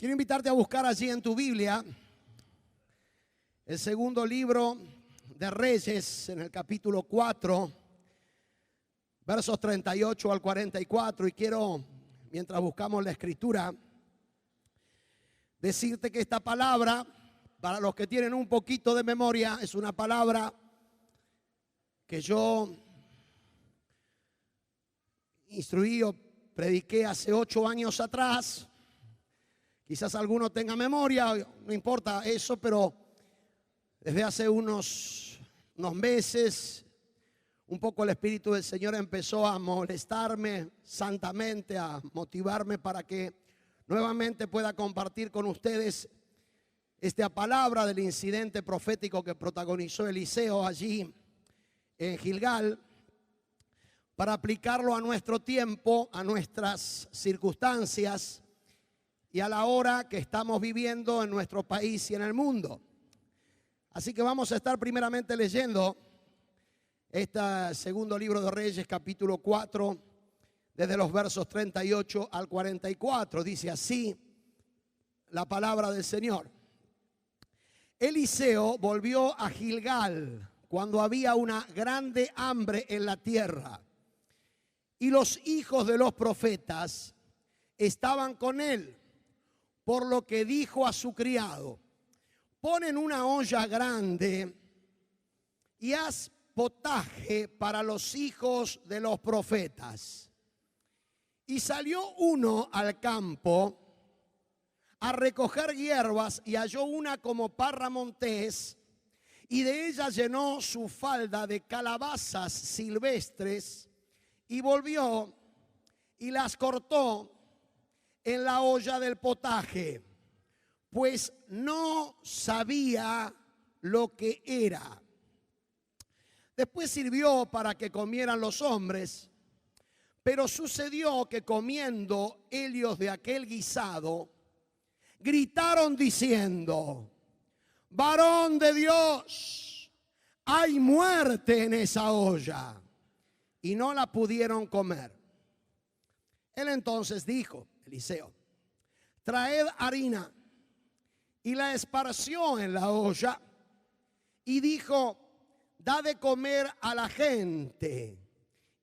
Quiero invitarte a buscar allí en tu Biblia el segundo libro de Reyes, en el capítulo 4, versos 38 al 44. Y quiero, mientras buscamos la escritura, decirte que esta palabra, para los que tienen un poquito de memoria, es una palabra que yo instruí o prediqué hace 8 años atrás. Quizás alguno tenga memoria, no importa eso, pero desde hace unos meses, un poco el Espíritu del Señor empezó a molestarme santamente, a motivarme para que nuevamente pueda compartir con ustedes esta palabra del incidente profético que protagonizó Eliseo allí en Gilgal, para aplicarlo a nuestro tiempo, a nuestras circunstancias y a la hora que estamos viviendo en nuestro país y en el mundo. Así que vamos a estar primeramente leyendo este segundo libro de Reyes, capítulo 4, desde los versos 38 al 44. Dice así la palabra del Señor. Eliseo volvió a Gilgal cuando había una grande hambre en la tierra, y los hijos de los profetas estaban con él, por lo que dijo a su criado: pon en una olla grande y haz potaje para los hijos de los profetas. Y salió uno al campo a recoger hierbas y halló una como parra montés, y de ella llenó su falda de calabazas silvestres, y volvió y las cortó en la olla del potaje, pues no sabía lo que era. Después sirvió para que comieran los hombres, pero sucedió que comiendo ellos de aquel guisado, gritaron diciendo: varón de Dios, hay muerte en esa olla. Y no la pudieron comer. Él entonces dijo, Eliseo: traed harina. Y la esparció en la olla y dijo: da de comer a la gente.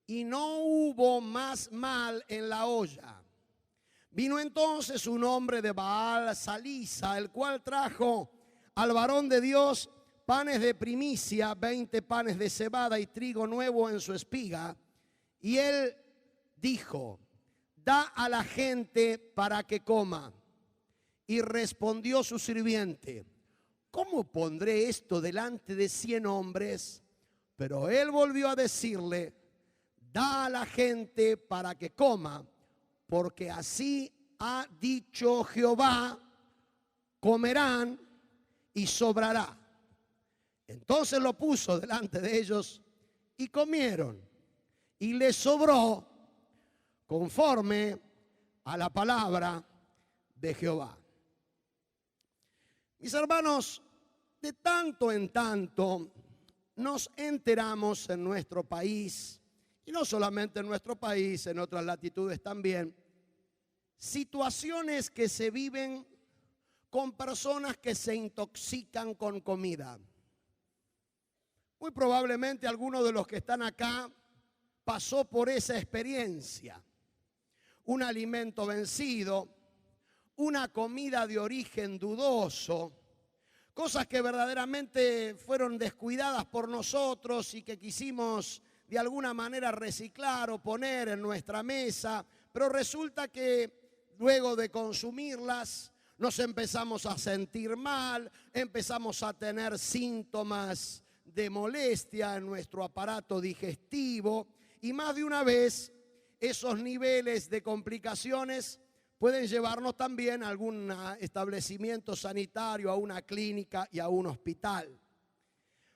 Y no hubo más mal en la olla. Vino entonces un hombre de Baal Salisa, el cual trajo al varón de Dios panes de primicia, 20 panes de cebada y trigo nuevo en su espiga. Y él dijo: da a la gente para que coma. Y respondió su sirviente: ¿cómo pondré esto delante de 100 hombres? Pero él volvió a decirle: da a la gente para que coma, porque así ha dicho Jehová: comerán y sobrará. Entonces lo puso delante de ellos y comieron, y les sobró conforme a la palabra de Jehová. Mis hermanos, de tanto en tanto nos enteramos en nuestro país, y no solamente en nuestro país, en otras latitudes también, situaciones que se viven con personas que se intoxican con comida. Muy probablemente alguno de los que están acá pasó por esa experiencia. Un alimento vencido, una comida de origen dudoso, cosas que verdaderamente fueron descuidadas por nosotros y que quisimos de alguna manera reciclar o poner en nuestra mesa, pero resulta que luego de consumirlas nos empezamos a sentir mal, empezamos a tener síntomas de molestia en nuestro aparato digestivo, y más de una vez esos niveles de complicaciones pueden llevarnos también a algún establecimiento sanitario, a una clínica y a un hospital.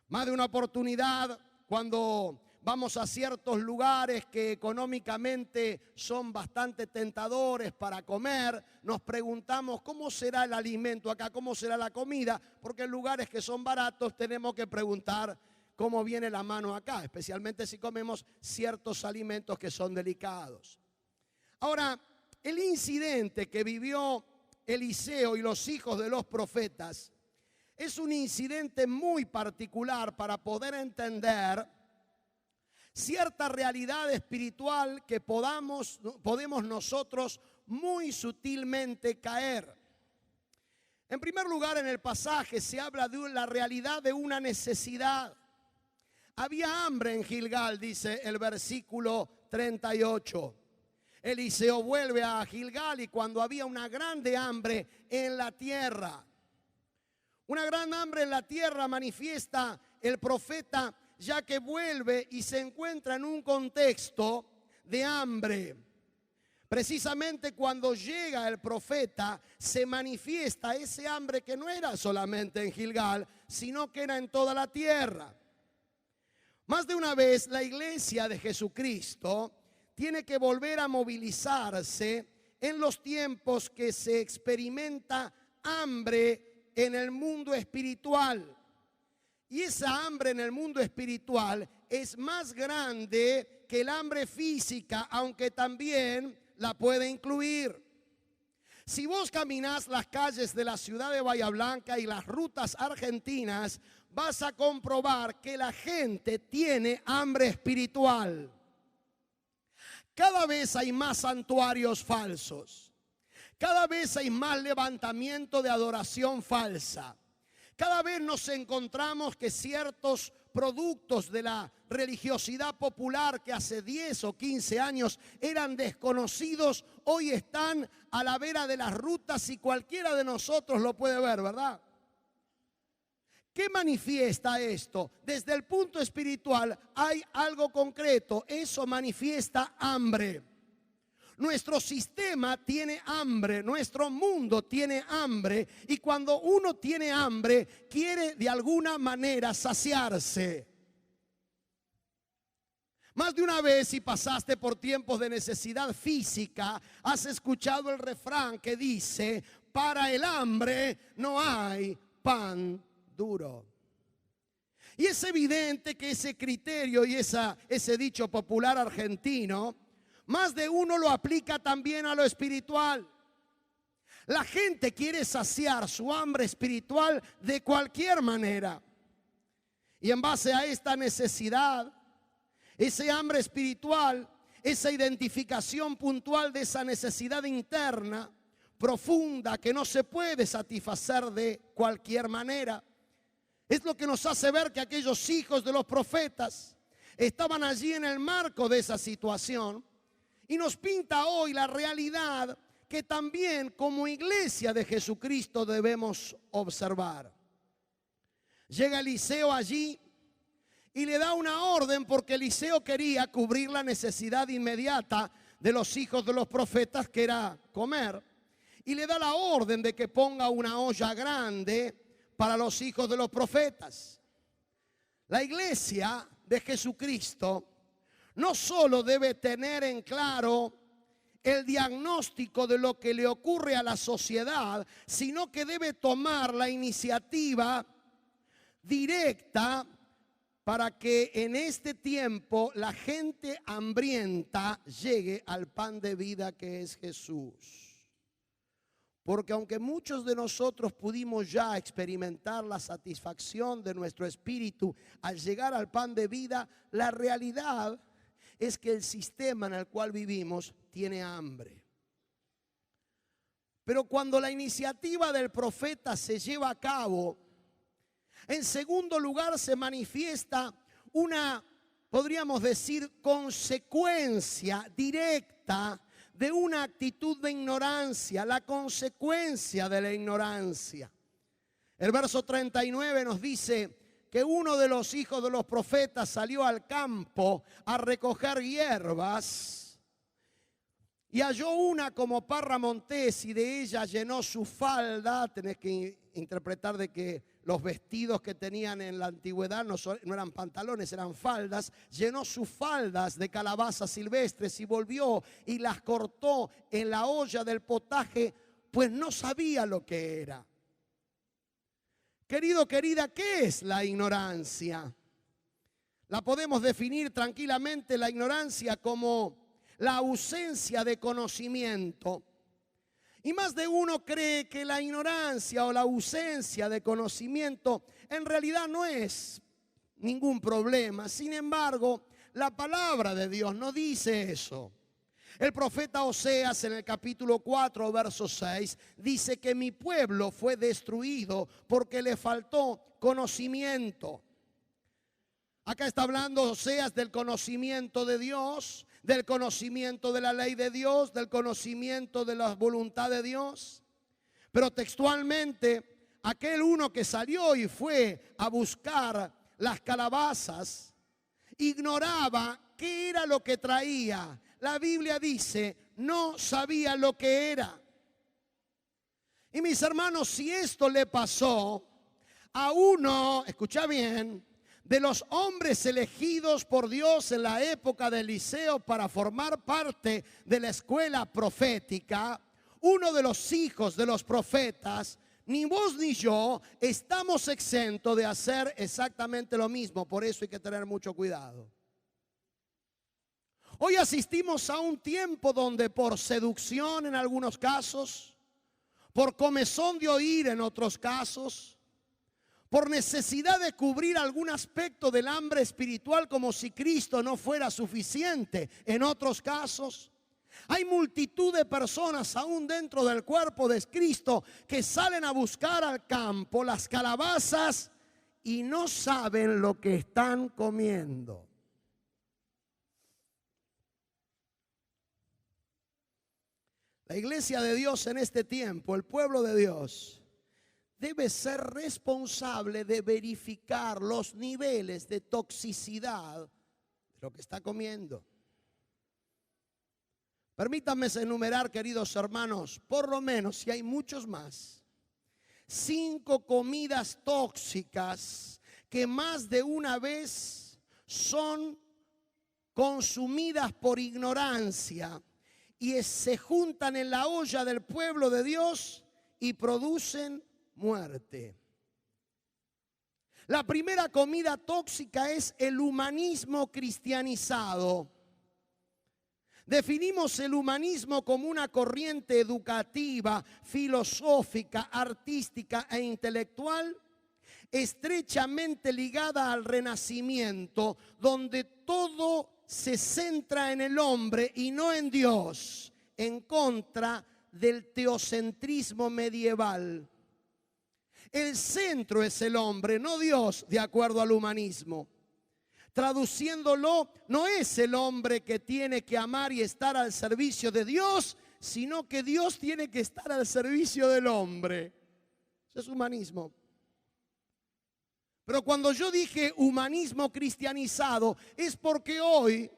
Más de una oportunidad, cuando vamos a ciertos lugares que económicamente son bastante tentadores para comer, nos preguntamos cómo será el alimento acá, cómo será la comida, porque en lugares que son baratos tenemos que preguntar cómo viene la mano acá, especialmente si comemos ciertos alimentos que son delicados. Ahora, el incidente que vivió Eliseo y los hijos de los profetas es un incidente muy particular para poder entender cierta realidad espiritual que podemos nosotros muy sutilmente caer. En primer lugar, en el pasaje se habla de la realidad de una necesidad. Había hambre en Gilgal, dice el versículo 38. Eliseo vuelve a Gilgal y cuando había una grande hambre en la tierra. Una gran hambre en la tierra manifiesta el profeta, ya que vuelve y se encuentra en un contexto de hambre. Precisamente cuando llega el profeta se manifiesta ese hambre que no era solamente en Gilgal, sino que era en toda la tierra. Más de una vez la iglesia de Jesucristo tiene que volver a movilizarse en los tiempos que se experimenta hambre en el mundo espiritual. Y esa hambre en el mundo espiritual es más grande que el hambre física, aunque también la puede incluir. Si vos caminás las calles de la ciudad de Bahía Blanca y las rutas argentinas, vas a comprobar que la gente tiene hambre espiritual. Cada vez hay más santuarios falsos. Cada vez hay más levantamiento de adoración falsa. Cada vez nos encontramos que ciertos productos de la religiosidad popular que hace 10 o 15 años eran desconocidos, hoy están a la vera de las rutas y cualquiera de nosotros lo puede ver, ¿verdad? ¿Qué manifiesta esto? Desde el punto espiritual hay algo concreto, eso manifiesta hambre. Nuestro sistema tiene hambre, nuestro mundo tiene hambre y cuando uno tiene hambre quiere de alguna manera saciarse. Más de una vez, si pasaste por tiempos de necesidad física, has escuchado el refrán que dice: para el hambre no hay pan duro. Y es evidente que ese criterio y ese dicho popular argentino, más de uno lo aplica también a lo espiritual. La gente quiere saciar su hambre espiritual de cualquier manera. Y en base a esta necesidad, ese hambre espiritual, esa identificación puntual de esa necesidad interna, profunda, que no se puede satisfacer de cualquier manera, es lo que nos hace ver que aquellos hijos de los profetas estaban allí en el marco de esa situación. Y nos pinta hoy la realidad que también como iglesia de Jesucristo debemos observar. Llega Eliseo allí y le da una orden porque Eliseo quería cubrir la necesidad inmediata de los hijos de los profetas, que era comer. Y le da la orden de que ponga una olla grande para los hijos de los profetas. La iglesia de Jesucristo no solo debe tener en claro el diagnóstico de lo que le ocurre a la sociedad, sino que debe tomar la iniciativa directa para que en este tiempo la gente hambrienta llegue al pan de vida que es Jesús. Porque aunque muchos de nosotros pudimos ya experimentar la satisfacción de nuestro espíritu al llegar al pan de vida, la realidad es que el sistema en el cual vivimos tiene hambre. Pero cuando la iniciativa del profeta se lleva a cabo, en segundo lugar se manifiesta una, podríamos decir, consecuencia directa de una actitud de ignorancia, la consecuencia de la ignorancia. El verso 39 nos dice que uno de los hijos de los profetas salió al campo a recoger hierbas y halló una como parra montés y de ella llenó su falda. Tenés que interpretar de que los vestidos que tenían en la antigüedad no eran pantalones, eran faldas. Llenó sus faldas de calabazas silvestres y volvió y las cortó en la olla del potaje, pues no sabía lo que era. Querido, querida, ¿qué es la ignorancia? La podemos definir tranquilamente, la ignorancia, como la ausencia de conocimiento. Y más de uno cree que la ignorancia o la ausencia de conocimiento en realidad no es ningún problema. Sin embargo, la palabra de Dios no dice eso. El profeta Oseas en el capítulo 4, verso 6, dice que mi pueblo fue destruido porque le faltó conocimiento. Acá está hablando Oseas del conocimiento de Dios, del conocimiento de la ley de Dios, del conocimiento de la voluntad de Dios. Pero textualmente, aquel uno que salió y fue a buscar las calabazas, ignoraba qué era lo que traía. La Biblia dice, no sabía lo que era. Y mis hermanos, si esto le pasó a uno, escucha bien, de los hombres elegidos por Dios en la época de Eliseo para formar parte de la escuela profética, uno de los hijos de los profetas, ni vos ni yo estamos exentos de hacer exactamente lo mismo. Por eso hay que tener mucho cuidado. Hoy asistimos a un tiempo donde por seducción en algunos casos, por comezón de oír en otros casos, por necesidad de cubrir algún aspecto del hambre espiritual como si Cristo no fuera suficiente en otros casos, hay multitud de personas aún dentro del cuerpo de Cristo que salen a buscar al campo las calabazas y no saben lo que están comiendo. La iglesia de Dios en este tiempo, el pueblo de Dios, debe ser responsable de verificar los niveles de toxicidad de lo que está comiendo. Permítanme enumerar, queridos hermanos, por lo menos, si hay muchos más, 5 comidas tóxicas que más de una vez son consumidas por ignorancia y se juntan en la olla del pueblo de Dios y producen muerte. La primera comida tóxica es el humanismo cristianizado. Definimos el humanismo como una corriente educativa, filosófica, artística e intelectual estrechamente ligada al Renacimiento, donde todo se centra en el hombre y no en Dios, en contra del teocentrismo medieval. El centro es el hombre, no Dios, de acuerdo al humanismo. Traduciéndolo, no es el hombre que tiene que amar y estar al servicio de Dios, sino que Dios tiene que estar al servicio del hombre. Eso es humanismo. Pero cuando yo dije humanismo cristianizado, es porque hoy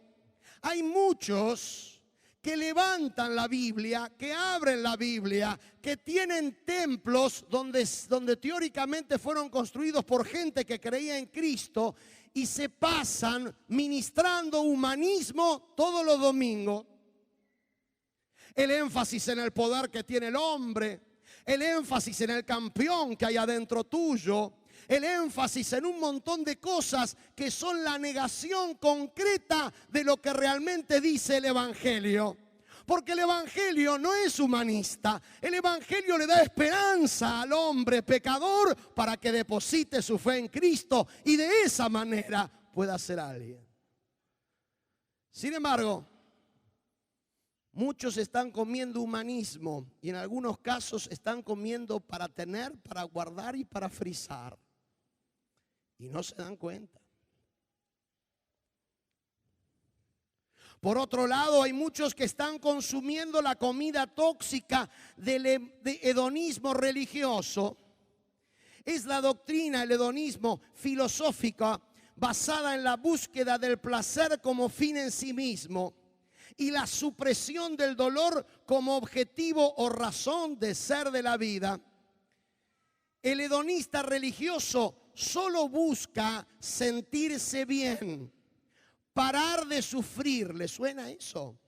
hay muchos que levantan la Biblia, que abren la Biblia, que tienen templos donde teóricamente fueron construidos por gente que creía en Cristo y se pasan ministrando humanismo todos los domingos. El énfasis en el poder que tiene el hombre, el énfasis en el campeón que hay adentro tuyo, el énfasis en un montón de cosas que son la negación concreta de lo que realmente dice el Evangelio. Porque el Evangelio no es humanista. El Evangelio le da esperanza al hombre pecador para que deposite su fe en Cristo y de esa manera pueda ser alguien. Sin embargo, muchos están comiendo humanismo y en algunos casos están comiendo para tener, para guardar y para frizar. Y no se dan cuenta. Por otro lado, hay muchos que están consumiendo la comida tóxica del hedonismo religioso. Es la doctrina, el hedonismo filosófica, basada en la búsqueda del placer como fin en sí mismo y la supresión del dolor como objetivo o razón de ser de la vida. El hedonista religioso solo busca sentirse bien, parar de sufrir. ¿Le suena eso?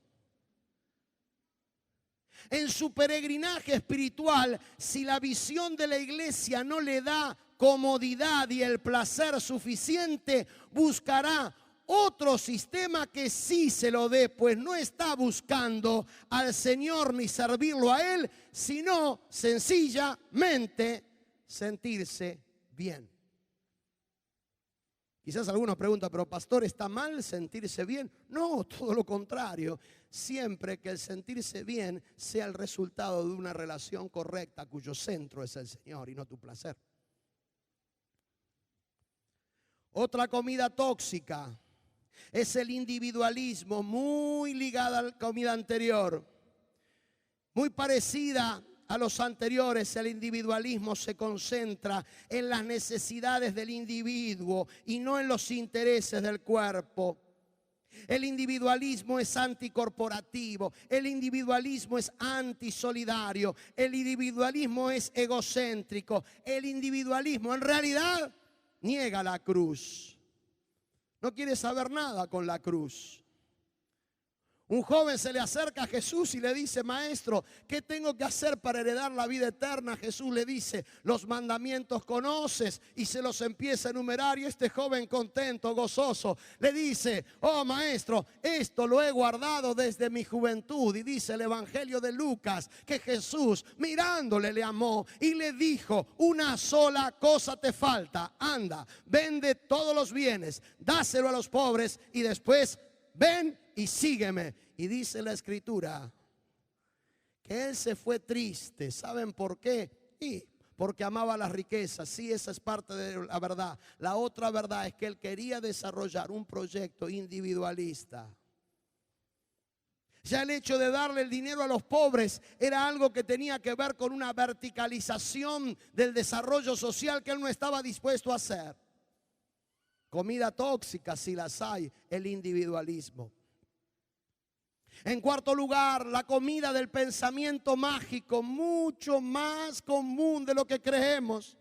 En su peregrinaje espiritual, si la visión de la iglesia no le da comodidad y el placer suficiente, buscará otro sistema que sí se lo dé, pues no está buscando al Señor ni servirlo a Él, sino sencillamente sentirse bien. Quizás algunos preguntan, pero pastor, ¿está mal sentirse bien? No, todo lo contrario. Siempre que el sentirse bien sea el resultado de una relación correcta cuyo centro es el Señor y no tu placer. Otra comida tóxica es el individualismo, muy ligada a la comida anterior, muy parecida a los anteriores. El individualismo se concentra en las necesidades del individuo y no en los intereses del cuerpo. El individualismo es anticorporativo, el individualismo es antisolidario, el individualismo es egocéntrico, el individualismo en realidad niega la cruz. No quiere saber nada con la cruz. Un joven se le acerca a Jesús y le dice, maestro, ¿qué tengo que hacer para heredar la vida eterna? Jesús le dice, los mandamientos conoces, y se los empieza a enumerar. Y este joven contento, gozoso, le dice, oh maestro, esto lo he guardado desde mi juventud. Y dice el Evangelio de Lucas que Jesús mirándole le amó y le dijo, una sola cosa te falta, anda, vende todos los bienes, dáselo a los pobres y después ven y sígueme. Y dice la Escritura que él se fue triste. ¿Saben por qué? Y porque amaba las riquezas. Sí, esa es parte de la verdad. La otra verdad es que él quería desarrollar un proyecto individualista. Ya el hecho de darle el dinero a los pobres era algo que tenía que ver con una verticalización del desarrollo social que él no estaba dispuesto a hacer. Comida tóxica, si las hay, el individualismo. En cuarto lugar, la comida del pensamiento mágico, mucho más común de lo que creemos.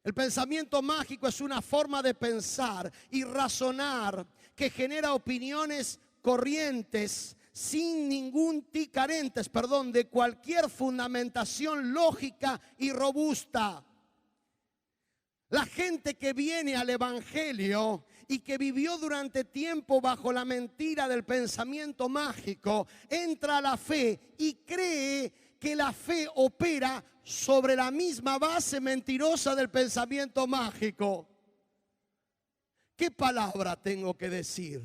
El pensamiento mágico es una forma de pensar y razonar que genera opiniones corrientes carentes de cualquier fundamentación lógica y robusta. La gente que viene al Evangelio y que vivió durante tiempo bajo la mentira del pensamiento mágico, entra a la fe y cree que la fe opera sobre la misma base mentirosa del pensamiento mágico. ¿Qué palabra tengo que decir?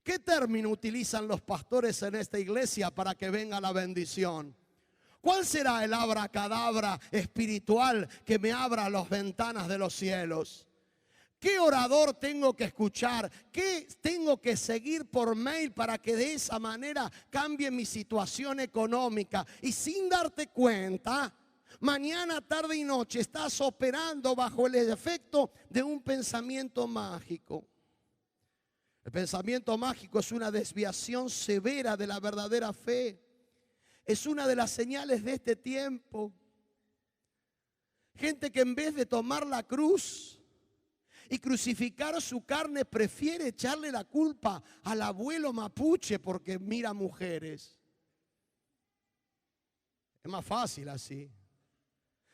¿Qué término utilizan los pastores en esta iglesia para que venga la bendición? ¿Cuál será el abracadabra espiritual que me abra las ventanas de los cielos? ¿Qué orador tengo que escuchar? ¿Qué tengo que seguir por mail para que de esa manera cambie mi situación económica? Y sin darte cuenta, mañana, tarde y noche estás operando bajo el efecto de un pensamiento mágico. El pensamiento mágico es una desviación severa de la verdadera fe. Es una de las señales de este tiempo. Gente que en vez de tomar la cruz y crucificar su carne, prefiere echarle la culpa al abuelo mapuche porque mira mujeres. Es más fácil así.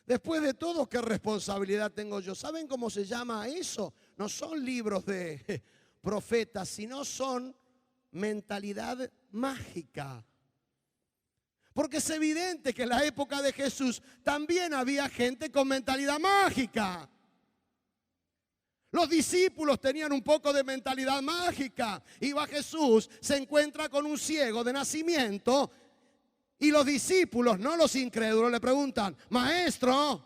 Después de todo, ¿qué responsabilidad tengo yo? ¿Saben cómo se llama eso? No son libros de profetas, sino son mentalidad mágica. Porque es evidente que en la época de Jesús también había gente con mentalidad mágica. Los discípulos tenían un poco de mentalidad mágica. Iba Jesús, se encuentra con un ciego de nacimiento y los discípulos, no los incrédulos, le preguntan, maestro,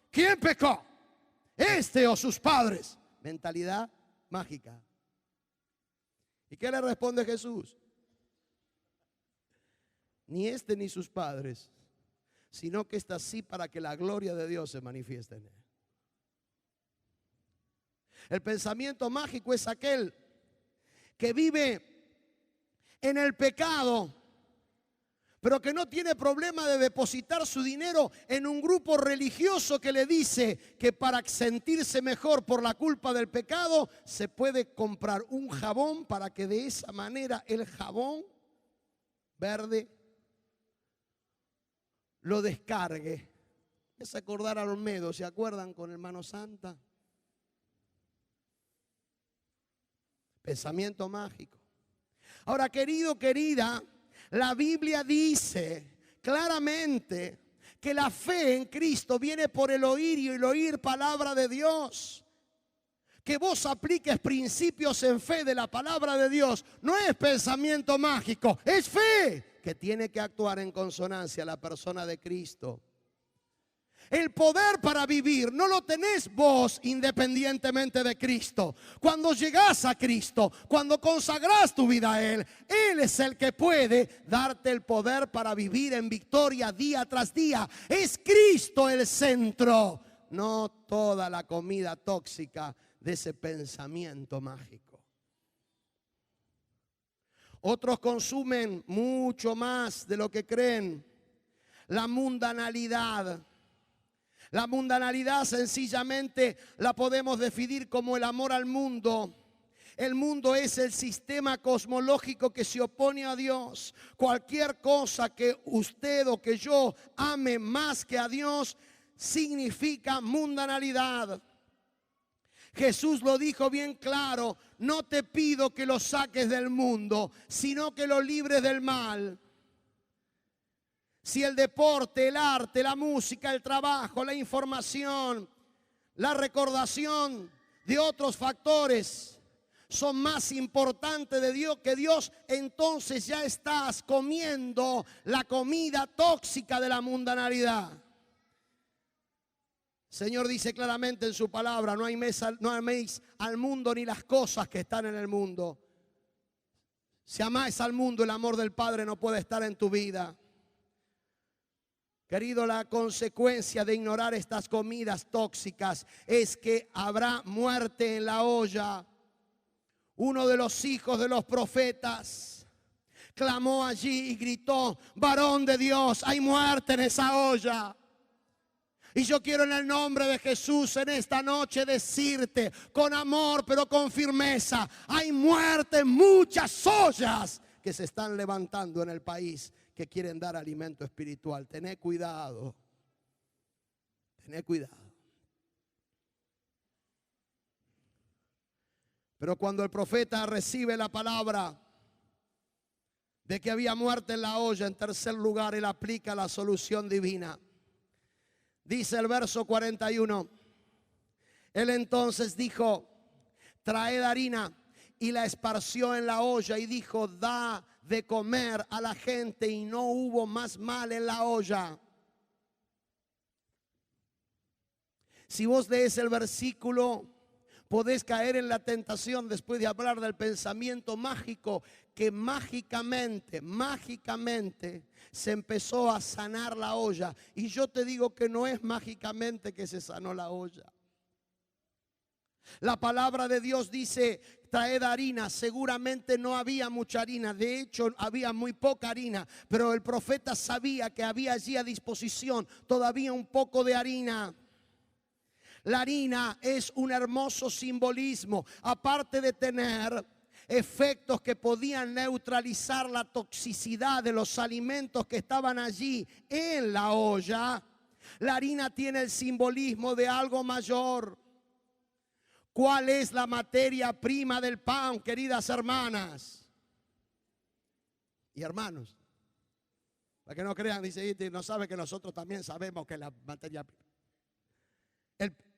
¿quién pecó? ¿Este o sus padres? Mentalidad mágica. ¿Y qué le responde Jesús? Ni este ni sus padres, sino que está así para que la gloria de Dios se manifieste en él. El pensamiento mágico es aquel que vive en el pecado, pero que no tiene problema de depositar su dinero en un grupo religioso que le dice que para sentirse mejor por la culpa del pecado se puede comprar un jabón para que de esa manera el jabón verde lo descargue. Es acordar a Olmedo, ¿se acuerdan con Hermano Santa? Pensamiento mágico. Ahora, querido, querida, la Biblia dice claramente que la fe en Cristo viene por el oír y el oír palabra de Dios. Que vos apliques principios en fe de la palabra de Dios no es pensamiento mágico, es fe que tiene que actuar en consonancia a la persona de Cristo. El poder para vivir no lo tenés vos independientemente de Cristo. Cuando llegás a Cristo, cuando consagrás tu vida a Él, Él es el que puede darte el poder para vivir en victoria día tras día. Es Cristo el centro, no toda la comida tóxica de ese pensamiento mágico. Otros consumen mucho más de lo que creen. La mundanalidad. La mundanalidad sencillamente la podemos definir como el amor al mundo. El mundo es el sistema cosmológico que se opone a Dios. Cualquier cosa que usted o que yo ame más que a Dios significa mundanalidad. Jesús lo dijo bien claro: no te pido que lo saques del mundo, sino que lo libres del mal. Si el deporte, el arte, la música, el trabajo, la información, la recordación de otros factores son más importantes de Dios que Dios, entonces ya estás comiendo la comida tóxica de la mundanalidad. El Señor dice claramente en su palabra: no améis al mundo ni las cosas que están en el mundo. Si amáis al mundo, el amor del Padre no puede estar en tu vida. Querido, la consecuencia de ignorar estas comidas tóxicas es que habrá muerte en la olla. Uno de los hijos de los profetas clamó allí y gritó: varón de Dios, hay muerte en esa olla. Y yo quiero en el nombre de Jesús en esta noche decirte con amor pero con firmeza: hay muerte en muchas ollas que se están levantando en el país, que quieren dar alimento espiritual. Tené cuidado. Tené cuidado. Pero cuando el profeta recibe la palabra de que había muerte en la olla, en tercer lugar, él aplica la solución divina. Dice el verso 41. Él entonces dijo: traed harina, y la esparció en la olla y dijo: da de comer a la gente, y no hubo más mal en la olla. Si vos lees el versículo, podés caer en la tentación, después de hablar del pensamiento mágico, que mágicamente se empezó a sanar la olla. Y yo te digo que no es mágicamente que se sanó la olla. La palabra de Dios dice: traed harina. Seguramente no había mucha harina, de hecho había muy poca harina, pero el profeta sabía que había allí a disposición todavía un poco de harina. La harina es un hermoso simbolismo, aparte de tener efectos que podían neutralizar la toxicidad de los alimentos que estaban allí en la olla. La harina tiene el simbolismo de algo mayor. ¿Cuál es la materia prima del pan, queridas hermanas y hermanos? Para que no crean, dice, no sabe que nosotros también sabemos que la materia prima.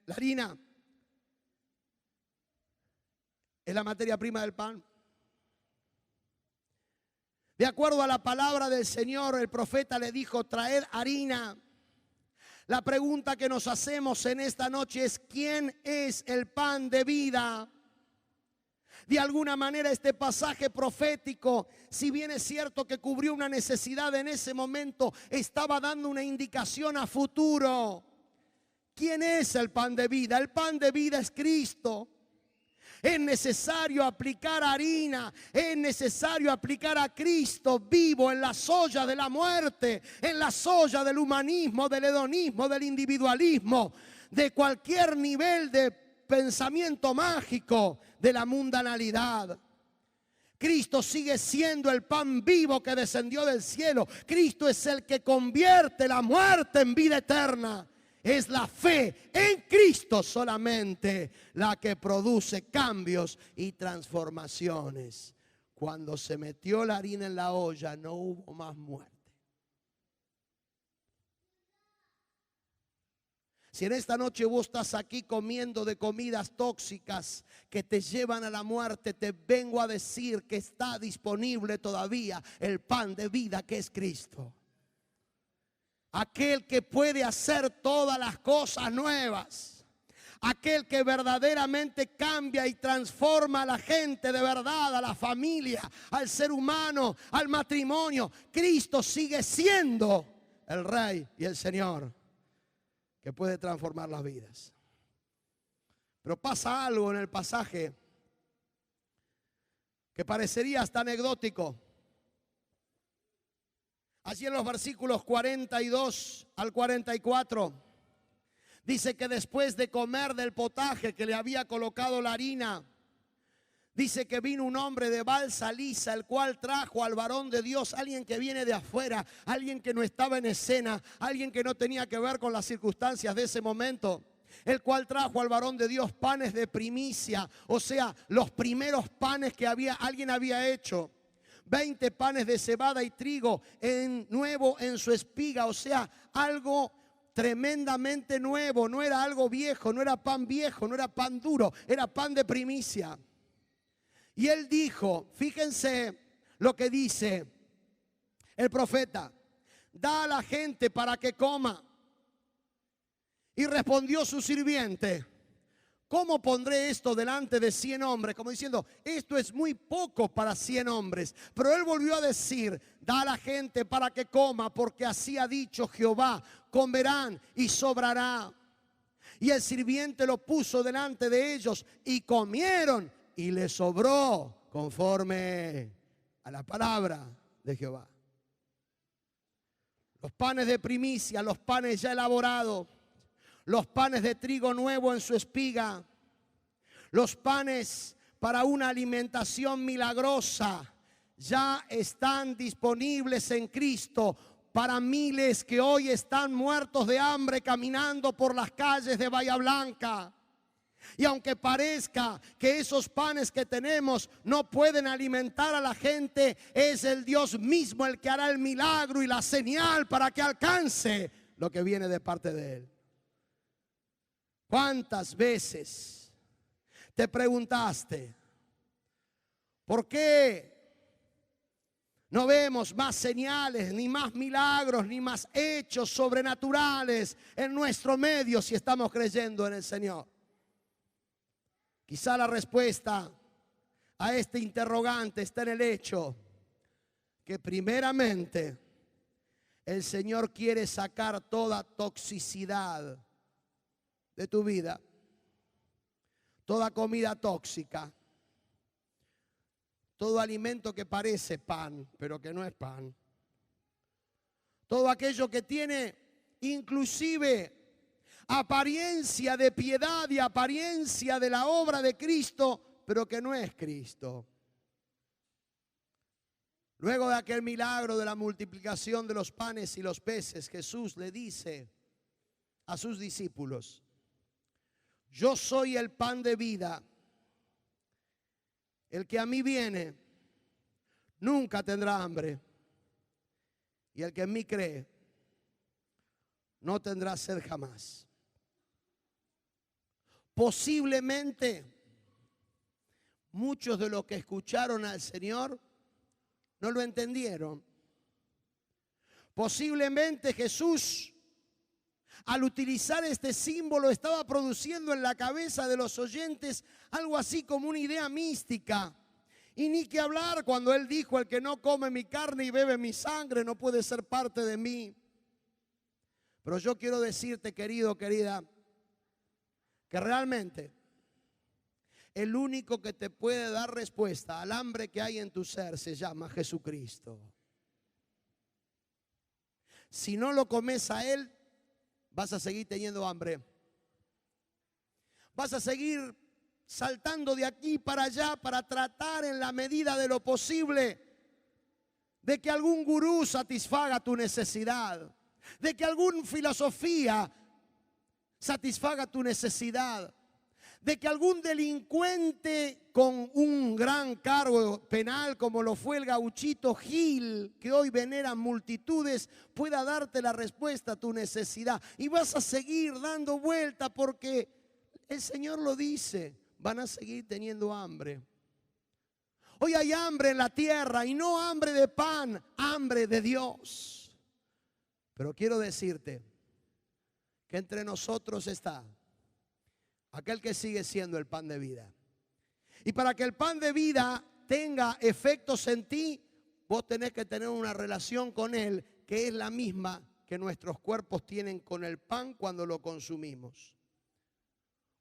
La harina es la materia prima del pan. De acuerdo a la palabra del Señor, el profeta le dijo: traed harina. La pregunta que nos hacemos en esta noche es: ¿quién es el pan de vida? De alguna manera este pasaje profético, si bien es cierto que cubrió una necesidad en ese momento, estaba dando una indicación a futuro. ¿Quién es el pan de vida? El pan de vida es Cristo. Es necesario aplicar harina, es necesario aplicar a Cristo vivo en las ollas de la muerte, en las ollas del humanismo, del hedonismo, del individualismo, de cualquier nivel de pensamiento mágico, de la mundanalidad. Cristo sigue siendo el pan vivo que descendió del cielo. Cristo es el que convierte la muerte en vida eterna. Es la fe en Cristo solamente la que produce cambios y transformaciones. Cuando se metió la harina en la olla, no hubo más muerte. Si en esta noche vos estás aquí comiendo de comidas tóxicas que te llevan a la muerte, te vengo a decir que está disponible todavía el pan de vida que es Cristo. Aquel que puede hacer todas las cosas nuevas. Aquel que verdaderamente cambia y transforma a la gente de verdad, a la familia, al ser humano, al matrimonio. Cristo sigue siendo el Rey y el Señor que puede transformar las vidas. Pero pasa algo en el pasaje que parecería hasta anecdótico. Allí en los versículos 42 al 44 dice que después de comer del potaje que le había colocado la harina, dice que vino un hombre de Baal-Salisa, el cual trajo al varón de Dios, alguien que viene de afuera, alguien que no estaba en escena, alguien que no tenía que ver con las circunstancias de ese momento, el cual trajo al varón de Dios panes de primicia, o sea, los primeros panes que alguien había hecho. 20 panes de cebada y trigo nuevo en su espiga, o sea, algo tremendamente nuevo, no era algo viejo, no era pan viejo, no era pan duro, era pan de primicia. Y él dijo, fíjense lo que dice el profeta, da a la gente para que coma. Y respondió su sirviente, ¿cómo pondré esto delante de 100 hombres? Como diciendo, esto es muy poco para 100 hombres. Pero él volvió a decir, da a la gente para que coma, porque así ha dicho Jehová, comerán y sobrará. Y el sirviente lo puso delante de ellos y comieron y les sobró conforme a la palabra de Jehová. Los panes de primicia, los panes ya elaborados, los panes de trigo nuevo en su espiga, los panes para una alimentación milagrosa ya están disponibles en Cristo para miles que hoy están muertos de hambre caminando por las calles de Bahía Blanca. Y aunque parezca que esos panes que tenemos no pueden alimentar a la gente, es el Dios mismo el que hará el milagro y la señal para que alcance lo que viene de parte de Él. ¿Cuántas veces te preguntaste, ¿por qué no vemos más señales, ni más milagros, ni más hechos sobrenaturales en nuestro medio si estamos creyendo en el Señor? Quizá la respuesta a este interrogante está en el hecho que primeramente el Señor quiere sacar toda toxicidad de tu vida, toda comida tóxica, todo alimento que parece pan, pero que no es pan, todo aquello que tiene inclusive apariencia de piedad y apariencia de la obra de Cristo, pero que no es Cristo. Luego de aquel milagro de la multiplicación de los panes y los peces, Jesús le dice a sus discípulos, yo soy el pan de vida. El que a mí viene nunca tendrá hambre. Y el que en mí cree no tendrá sed jamás. Posiblemente muchos de los que escucharon al Señor no lo entendieron. Posiblemente Jesús, al utilizar este símbolo, estaba produciendo en la cabeza de los oyentes algo así como una idea mística. Y ni que hablar cuando Él dijo, el que no come mi carne y bebe mi sangre no puede ser parte de mí. Pero yo quiero decirte, querido, querida, que realmente el único que te puede dar respuesta al hambre que hay en tu ser se llama Jesucristo. Si no lo comes a Él, vas a seguir teniendo hambre. Vas a seguir saltando de aquí para allá para tratar en la medida de lo posible de que algún gurú satisfaga tu necesidad, de que alguna filosofía satisfaga tu necesidad. De que algún delincuente con un gran cargo penal como lo fue el gauchito Gil, que hoy venera multitudes, pueda darte la respuesta a tu necesidad. Y vas a seguir dando vuelta porque el Señor lo dice, van a seguir teniendo hambre. Hoy hay hambre en la tierra y no hambre de pan, hambre de Dios. Pero quiero decirte que entre nosotros está aquel que sigue siendo el pan de vida. Y para que el pan de vida tenga efectos en ti, vos tenés que tener una relación con Él que es la misma que nuestros cuerpos tienen con el pan cuando lo consumimos.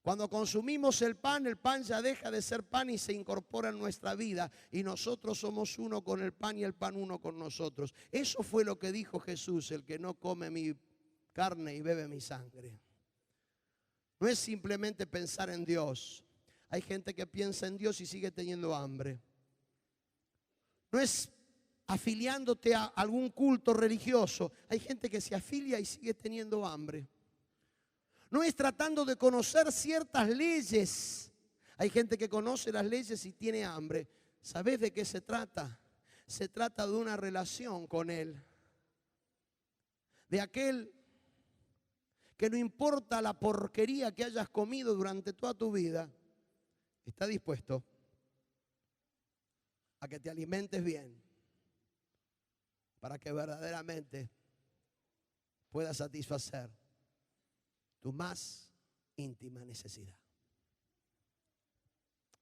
Cuando consumimos el pan ya deja de ser pan y se incorpora en nuestra vida. Y nosotros somos uno con el pan y el pan uno con nosotros. Eso fue lo que dijo Jesús: el que no come mi carne y bebe mi sangre. No es simplemente pensar en Dios. Hay gente que piensa en Dios y sigue teniendo hambre. No es afiliándote a algún culto religioso. Hay gente que se afilia y sigue teniendo hambre. No es tratando de conocer ciertas leyes. Hay gente que conoce las leyes y tiene hambre. ¿Sabes de qué se trata? Se trata de una relación con Él. De aquel que no importa la porquería que hayas comido durante toda tu vida, está dispuesto a que te alimentes bien para que verdaderamente puedas satisfacer tu más íntima necesidad.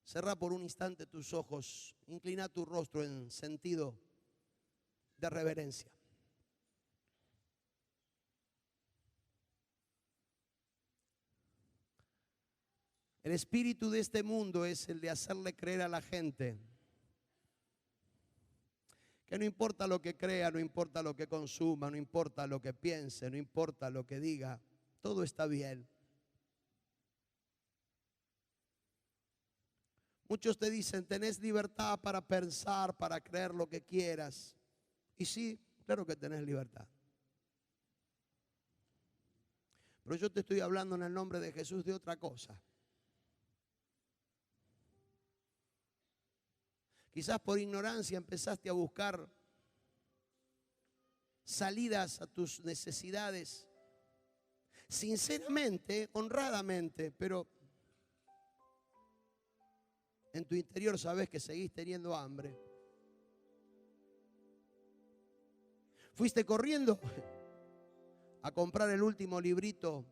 Cerra por un instante tus ojos, inclina tu rostro en sentido de reverencia. El espíritu de este mundo es el de hacerle creer a la gente que no importa lo que crea, no importa lo que consuma, no importa lo que piense, no importa lo que diga, todo está bien. Muchos te dicen, tenés libertad para pensar, para creer lo que quieras. Y sí, claro que tenés libertad. Pero yo te estoy hablando en el nombre de Jesús de otra cosa. Quizás por ignorancia empezaste a buscar salidas a tus necesidades. Sinceramente, honradamente, pero en tu interior sabes que seguís teniendo hambre. Fuiste corriendo a comprar el último librito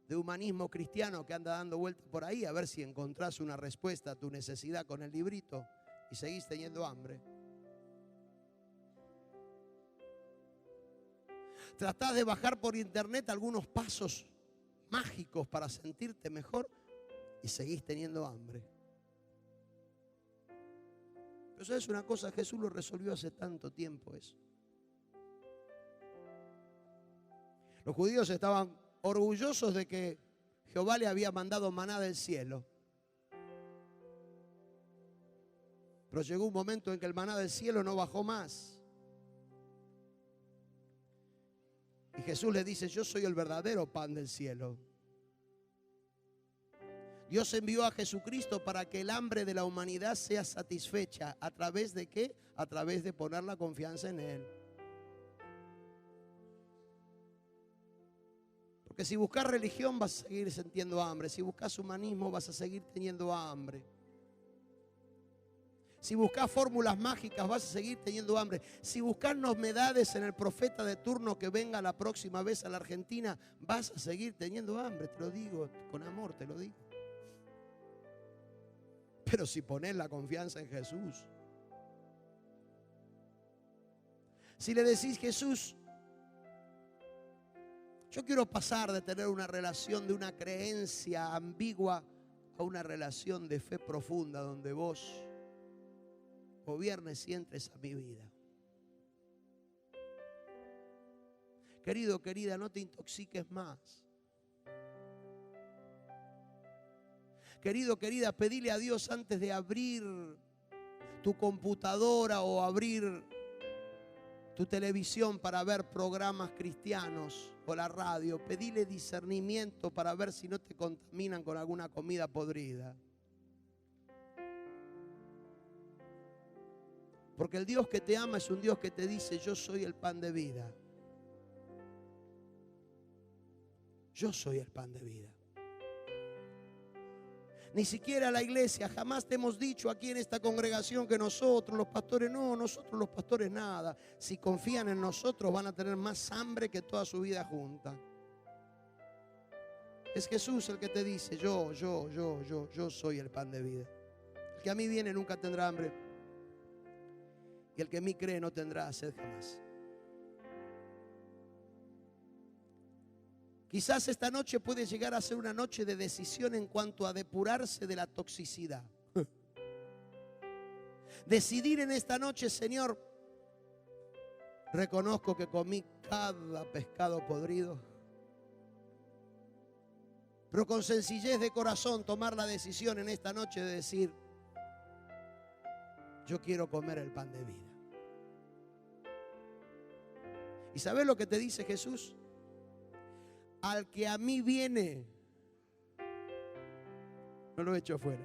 de humanismo cristiano que anda dando vueltas por ahí, a ver si encontrás una respuesta a tu necesidad con el librito, y seguís teniendo hambre. Tratás de bajar por internet algunos pasos mágicos para sentirte mejor y seguís teniendo hambre. Pero ¿sabes una cosa? Jesús lo resolvió hace tanto tiempo eso. Los judíos estaban orgullosos de que Jehová le había mandado maná del cielo. Pero llegó un momento en que el maná del cielo no bajó más. Y Jesús le dice, yo soy el verdadero pan del cielo. Dios envió a Jesucristo para que el hambre de la humanidad sea satisfecha. ¿A través de qué? A través de poner la confianza en Él. Porque si buscas religión vas a seguir sintiendo hambre. Si buscas humanismo vas a seguir teniendo hambre. Si buscas fórmulas mágicas vas a seguir teniendo hambre. Si buscas novedades en el profeta de turno que venga la próxima vez a la Argentina, vas a seguir teniendo hambre. Te lo digo con amor, te lo digo. Pero si pones la confianza en Jesús, si le decís, Jesús, yo quiero pasar de tener una relación de una creencia ambigua a una relación de fe profunda donde vos gobiernes y entres a mi vida. Querido, querida, no te intoxiques más. Querido, querida, pedile a Dios antes de abrir tu computadora o abrir tu televisión para ver programas cristianos. o la radio, pedile discernimiento para ver si no te contaminan con alguna comida podrida. Porque el Dios que te ama es un Dios que te dice: yo soy el pan de vida. Yo soy el pan de vida. Ni siquiera la iglesia, jamás te hemos dicho aquí en esta congregación que nosotros los pastores, no, nosotros los pastores nada. Si confían en nosotros van a tener más hambre que toda su vida junta. Es Jesús el que te dice: yo soy el pan de vida. El que a mí viene nunca tendrá hambre, y el que en mí cree no tendrá sed jamás. Quizás esta noche puede llegar a ser una noche de decisión en cuanto a depurarse de la toxicidad. Decidir en esta noche: Señor, reconozco que comí cada pescado podrido, pero con sencillez de corazón tomar la decisión en esta noche de decir: yo quiero comer el pan de vida. ¿Y sabes lo que te dice Jesús? Al que a mí viene, no lo echo fuera.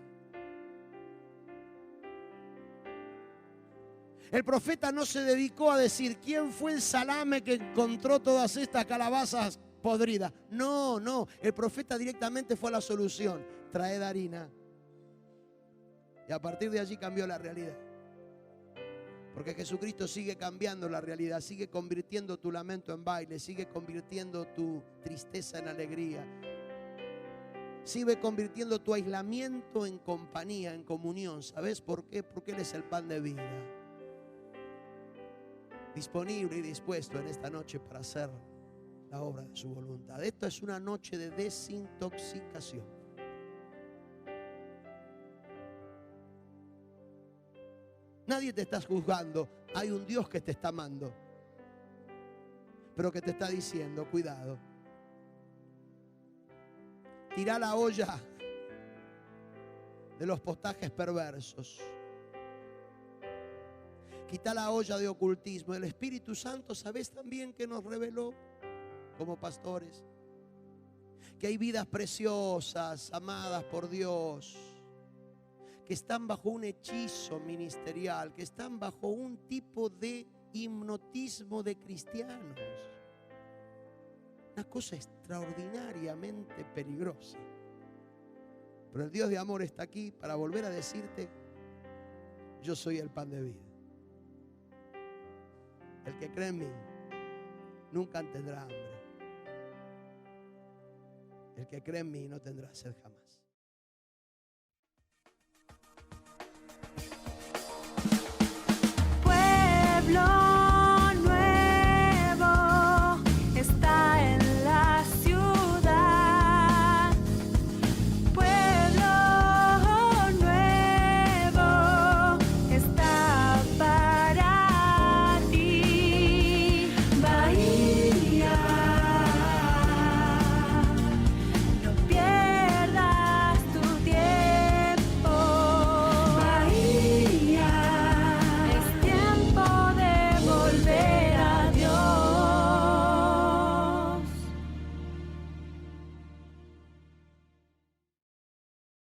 El profeta no se dedicó a decir: ¿quién fue el salame que encontró todas estas calabazas podridas? No, no. El profeta directamente fue a la solución: traed harina. Y a partir de allí cambió la realidad. Porque Jesucristo sigue cambiando la realidad, sigue convirtiendo tu lamento en baile, sigue convirtiendo tu tristeza en alegría, sigue convirtiendo tu aislamiento en compañía, en comunión. ¿Sabes por qué? Porque Él es el pan de vida, disponible y dispuesto en esta noche para hacer la obra de su voluntad. Esto es una noche de desintoxicación. Nadie te está juzgando. Hay un Dios que te está amando, pero que te está diciendo: cuidado. Tira la olla de los postajes perversos. Quita la olla de ocultismo. El Espíritu Santo, ¿sabes también que nos reveló como pastores? Que hay vidas preciosas, amadas por Dios, que están bajo un hechizo ministerial, que están bajo un tipo de hipnotismo de cristianos. Una cosa extraordinariamente peligrosa. Pero el Dios de amor está aquí para volver a decirte: yo soy el pan de vida. El que cree en mí nunca tendrá hambre. El que cree en mí no tendrá sed jamás.